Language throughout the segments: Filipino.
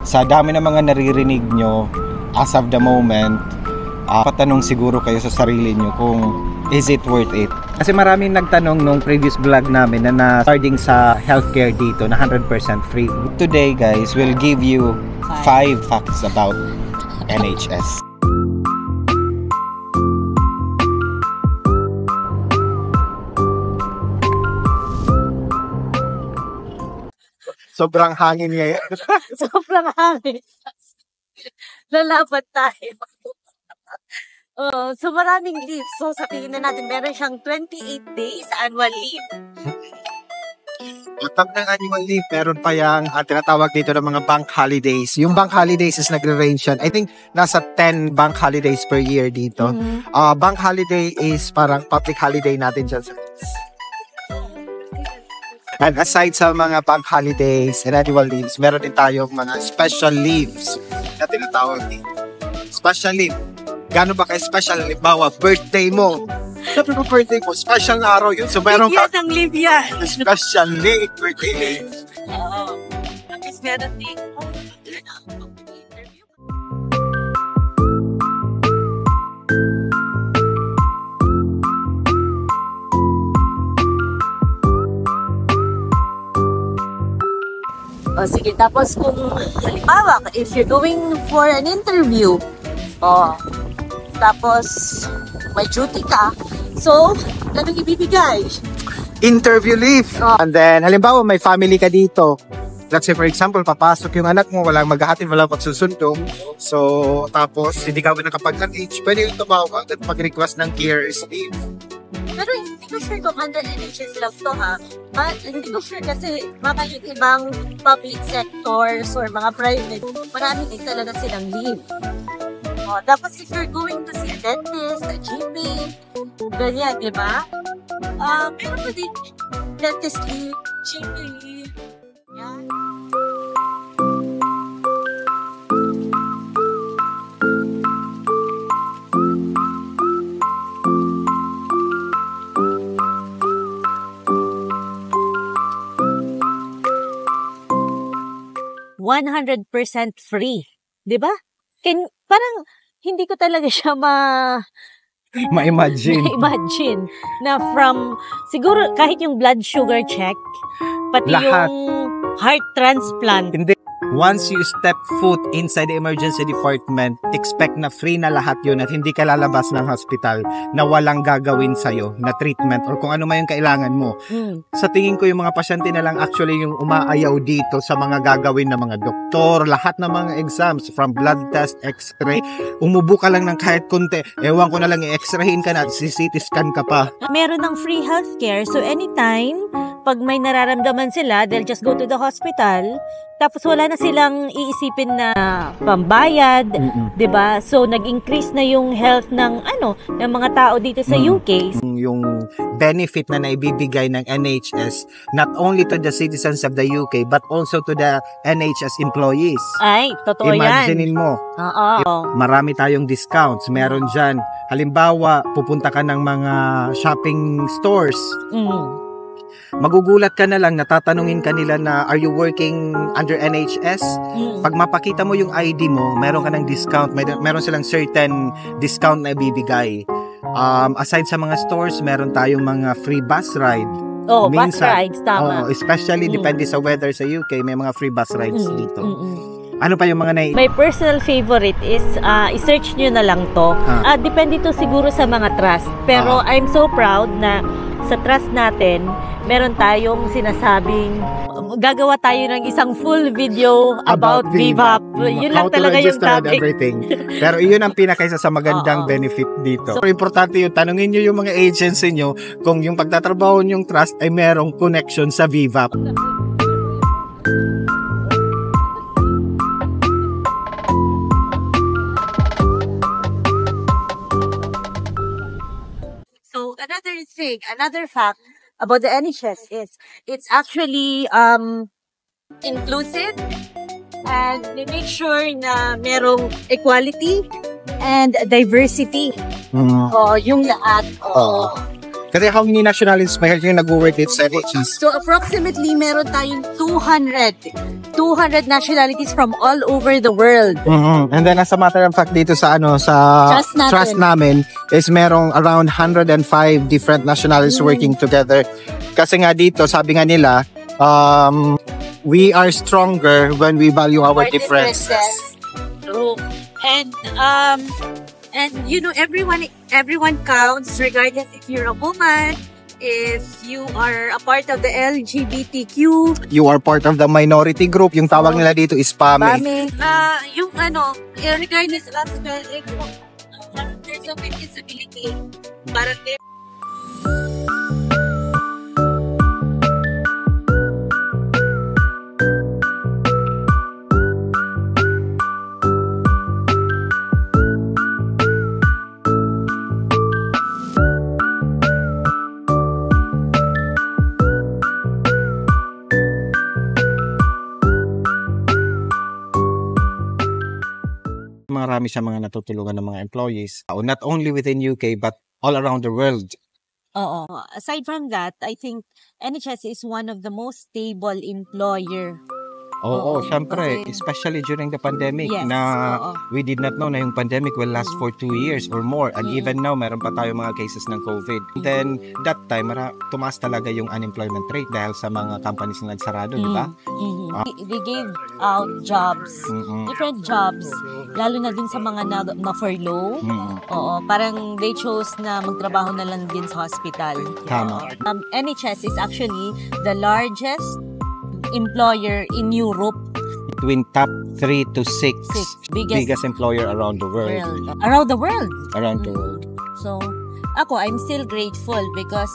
Sa dami ng mga naririnig nyo, as of the moment, patanong siguro kayo sa sarili nyo kung is it worth it? Kasi maraming nagtanong nung previous vlog namin na na-starting sa healthcare dito na 100% free. Today guys, we'll give you 5 facts about NHS. Sobrang hangin ngayon. Sobrang hangin. Lalapat tayo. So maraming leave. So sabihin na natin, meron siyang 28 days annual leave. Pag ng annual leave, meron pa yung tinatawag dito ng mga bank holidays. Yung bank holidays is nagre-range yan. I think nasa 10 bank holidays per year dito. Bank holiday is parang public holiday natin dyan sa And aside sa mga bank holidays and annual leaves, meron din tayong mga special leaves na tinatawag dito. Special leave. Gano'n ba ka-special? Halimbawa, birthday mo. Sabi ko, birthday mo, special na araw yun. So, meron ka... Ang leave yan. Special leave, birthday leave. Oo. Tapos meron din. O sige, tapos kung halimbawa, if you're going for an interview, tapos may duty ka, so, anong ibibigay? Interview leave. And then, halimbawa, may family ka dito. Let's say, for example, papasok yung anak mo, walang maghahatid, walang magsusundo. So, tapos, hindi ka nakapag-lunch, pwede yung tumawag at mag-request ng carers leave. Pero hindi ko sure kung under NHS lang to ha. But hindi ko sure kasi mga yung ibang public sectors or mga private, marami din talaga silang leave. Tapos if you're going to see a dentist, a GP, ganyan, di ba? Meron pa din dentist leave, GP leave. Yan. %100% free. 'Di ba? Parang hindi ko talaga siya ma-imagine na from siguro kahit yung blood sugar check, pati lahat. Yung heart transplant. Hindi. Once you step foot inside the emergency department, expect na free na lahat yun at hindi ka lalabas ng hospital na walang gagawin sa'yo na treatment or kung ano man yung kailangan mo. Sa tingin ko yung mga pasyente na lang actually yung umaayaw dito sa mga gagawin ng mga doktor, lahat ng mga exams from blood test, x-ray, umubo ka lang ng kahit konti, ewan ko na lang i-x-rayin ka na, CT scan ka pa. Meron ng free healthcare, so anytime pag may nararamdaman sila, they'll just go to the hospital. Tapos wala na silang iisipin na pambayad, 'di ba? So nag-increase na yung health ng ng mga tao dito sa UK. Yung benefit na naibibigay ng NHS not only to the citizens of the UK but also to the NHS employees. Ay, totoo yan. Imaginein mo. Marami tayong discounts. Meron diyan. Halimbawa, pupunta ka ng mga shopping stores. Magugulat ka na lang, natatanungin ka nila na, are you working under NHS? Pag mapakita mo yung ID mo, meron ka ng discount, meron silang certain discount na ibibigay. Aside sa mga stores, meron tayong mga free bus ride. Bus rides, tama. Especially, depende sa weather sa UK, may mga free bus rides dito. Ano pa yung mga My personal favorite is, i-search nyo na lang to. Depende to siguro sa mga trust. Pero I'm so proud na sa trust natin, meron tayong sinasabing gagawa tayo ng isang full video about VVAP. Yun lang talaga yung topic. Pero yun ang pinakaisa sa magandang benefit dito. So, importante yung tanungin nyo yung mga agency nyo kung yung pagtatrabaho nyong trust ay merong connection sa VVAP. So another fact about the NHS is it's actually inclusive and they make sure na merong equality and diversity. Yung lahat. Kasi how many nationalities may heart yung nag-work dito sa NHS? So approximately meron tayong 200 nationalities from all over the world. And then as a matter of fact dito sa Trust natin. trust namin is merong around 105 different nationalities working together. Kasi nga dito, sabi nga nila, we are stronger when we value our differences. True. And you know, everyone counts, regardless if you're a woman, if you are a part of the LGBTQ. You are part of the minority group. Yung tawag nila dito is PAMI. Yung regardless of if there's a with disability, parang Marami siya mga natutulungan ng mga employees, not only within UK but all around the world. Oo. Aside from that, I think NHS is one of the most stable employer. Oo, Oo, syempre, kasi- especially during the pandemic Yes, na oo. we did not know na yung pandemic will last for 2 years or more. And Mm. even now, meron pa tayo mga cases ng COVID. Then, that time, tumaas talaga yung unemployment rate dahil sa mga companies na nagsarado, di ba? They gave out jobs, Mm-mm. different jobs, lalo na din sa mga na-furlough. Mm-mm. Oo, parang they chose na magtrabaho na lang din sa hospital. Tama. NHS is actually the largest employer in Europe. Between top 3 to 6 Biggest employer around the world. Around the world. Around the world. So, I'm still grateful because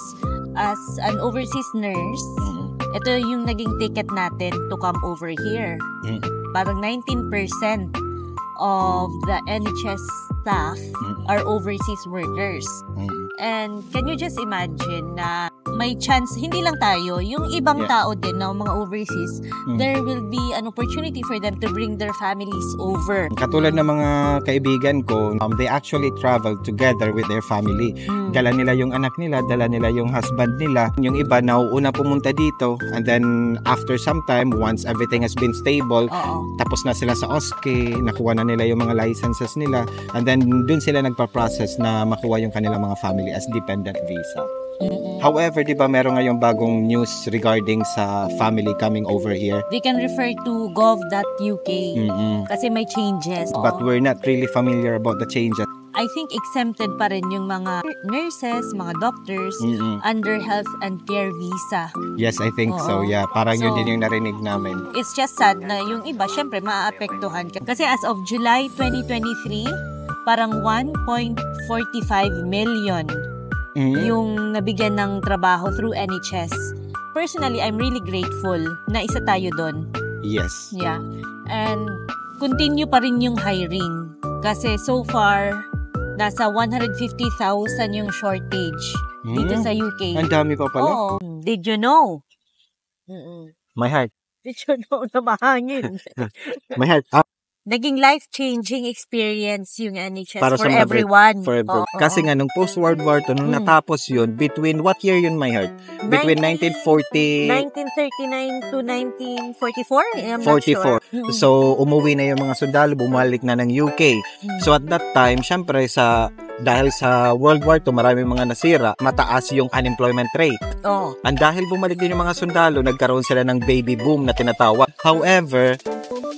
as an overseas nurse, Mm-mm. ito yung naging ticket natin to come over here. Mm. Parang 19% of the NHS staff are overseas workers. Mm. And can you just imagine na may chance, hindi lang tayo, yung ibang Yeah. tao din na mga overseas, Mm. there will be an opportunity for them to bring their families over. Katulad ng mga kaibigan ko, they actually travel together with their family. Mm. Dala nila yung anak nila, dala nila yung husband nila. Yung iba, nauuna pumunta dito. And then, after some time, once everything has been stable, Oo. tapos na sila sa OSCE, nakuha na nila yung mga licenses nila. And then, dun sila nagpa-process na makuha yung kanilang mga family as dependent visa. Mm-mm. However, di ba merong ngayong bagong news regarding sa family coming over here? They can refer to gov.uk Mm-mm. kasi may changes. But Oo. we're not really familiar about the changes. I think exempted pa rin yung mga nurses, mga doctors Mm-mm. under health and care visa. Yes, I think so. Oo. Yeah, parang yun So, din yung narinig namin. It's just sad na yung iba, syempre, maaapektuhan. Kasi as of July 2023, parang 1.45 million Mm. yung nabigyan ng trabaho through NHS. Personally, I'm really grateful na isa tayo doon. Yes. Yeah. And continue pa rin yung hiring. Kasi so far, nasa 150,000 yung shortage dito sa UK. Ang dami pa pala. Oo. Did you know? My heart. Did you know na mahangin? My heart. Naging life-changing experience yung NHS Para for sa mga everyone. Forever. Oo, Kasi oo. nga, nung post-World War II, nung natapos yun, between what year yun, my heart? Between 1940... 1939 to 1944? I'm not 44. sure. So, umuwi na yung mga sundalo, bumalik na ng UK. So, at that time, syempre, dahil sa World War II, marami mga nasira, mataas yung unemployment rate. Oh. And dahil bumalik din yung mga sundalo, nagkaroon sila ng baby boom na tinatawag. However,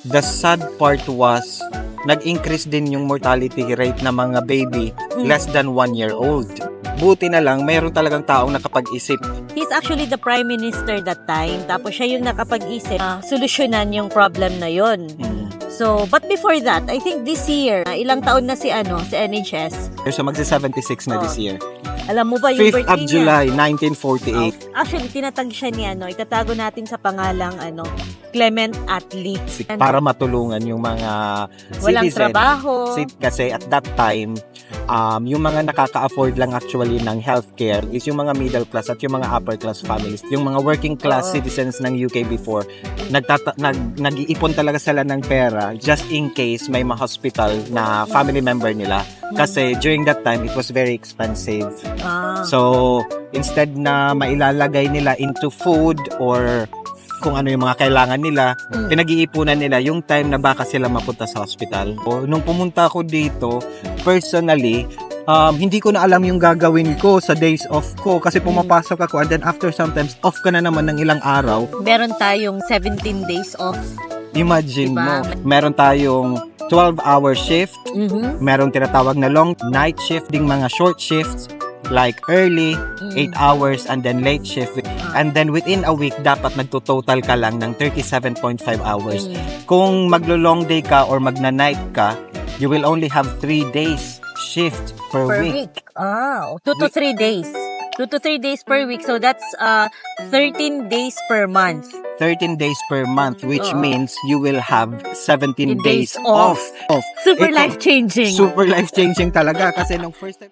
the sad part was, nag-increase din yung mortality rate ng mga baby less than 1 year old. Buti na lang, mayroon talagang taong nakapag-isip. He's actually the prime minister that time. Tapos siya yung nakapag-isip na solusyonan yung problem na yon. So, but before that, I think this year, ilang taon na si NHS. So, magsi-76 na this year. Alam mo ba yung 5th of birthday niya? July, 1948. Actually, tinatag siya ni itatago natin sa pangalang Clement Attlee. Para matulungan yung mga Walang citizen. trabaho. Kasi at that time, yung mga nakaka-afford lang actually ng healthcare is yung mga middle class at yung mga upper class families. Yung mga working class citizens ng UK before, nag-iipon talaga sila ng pera just in case may ma-hospital na family member nila. Kasi during that time, it was very expensive. So, instead na mailalagay nila into food or kung ano yung mga kailangan nila, pinag-iipunan nila yung time na baka sila mapunta sa hospital. Nung pumunta ako dito, personally, hindi ko na alam yung gagawin ko sa days off ko kasi pumapasok ako and then after sometimes off ka na naman ng ilang araw. Meron tayong 17 days off. Imagine Diba? mo, meron tayong 12-hour shift, meron tinatawag na long night shift, ding mga short shifts, like early, 8 hours, and then late shift. And then within a week, dapat nagtototal ka lang ng 37.5 hours. Kung maglo-long day ka or magna-night ka, you will only have 3 days shift per week. 2 to 3 days. 2 to 3 days per week. So that's 13 days per month. 13 days per month, which means you will have 17 Days days off. off. Super Ito, life-changing. Super life-changing talaga kasi nung first time